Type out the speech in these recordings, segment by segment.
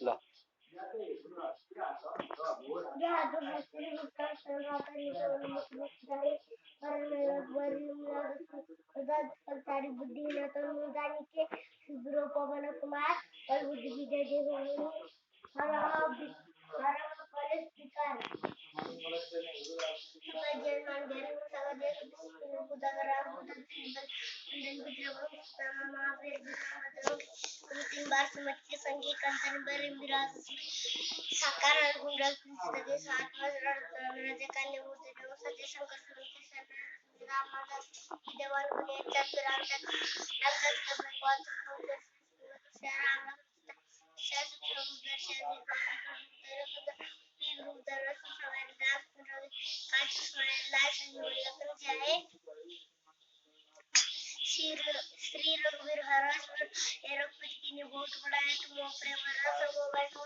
ला. सारी बुद्धि न तो मुदानी के सुग्रो पवन कुमार और बुद्धि विजय देव हर हर कलेश विकार जन्मान घेर सगर देश बुदागरा बुदन गुजर महावीर तीन बार समझ के संगी कंचन बर विराज साकार गुंडल सजे सात राजे कन्या मूर्ति देव सजे शंकर सुरते रामादा देवान गुणे चतुरांत अंगद कबल पात शरण शैस दर्शन पीर उदर सवार दास काट स्मरण लाय संयोग जाए श्री रघुवीर हरस एरोपति की बहुत बड़ा है तुम प्रेम रस वो बैठो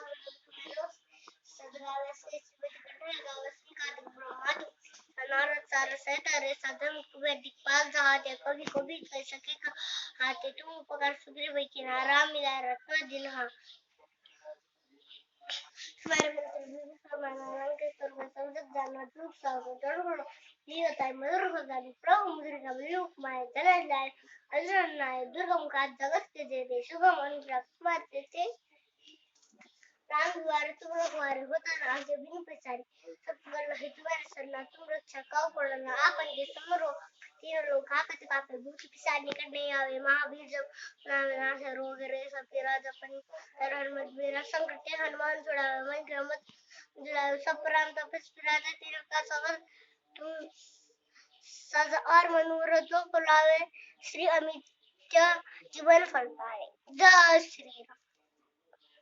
सदगावे से शिवत कटे गावस का ब्रह्मा अनारत सार सहित अरे सदम कुबेर दिक्पाल जहाते कभी कभी कह सकेगा हाथे तुम उपकार सुग्रीव की नाराम मिला रत्न दिन हा हमारे मंत्र समानांग के सर्व संजत जानवर दुख सागो जड़ जीवताय मधुर भगानी प्रभु मुद्रिका विलोक माय जल जाय अजरनाय दुर्गम का जगत के जेते शुभम अनुग्रह कुमार ते राम द्वारे तुम रखवारे होता राज बिनु प्रचारी सब गल है तुम्हारे सरना तुम रक्षा कव पड़ना आपन के समरो तीनों लोग हाकत पापे भूत पिशाच निकट नहीं आवे महावीर जब नाम नाश रोग रे सब तेरा जपन हर मत मेरा संकट के हनुमान छुड़ावे मन क्रम मत जुड़ावे सब प्राण तपस राजा तीनों का सबर तुम सज और मनोरथों को लावे श्री अमित जीवन फल पाए जय श्री राम।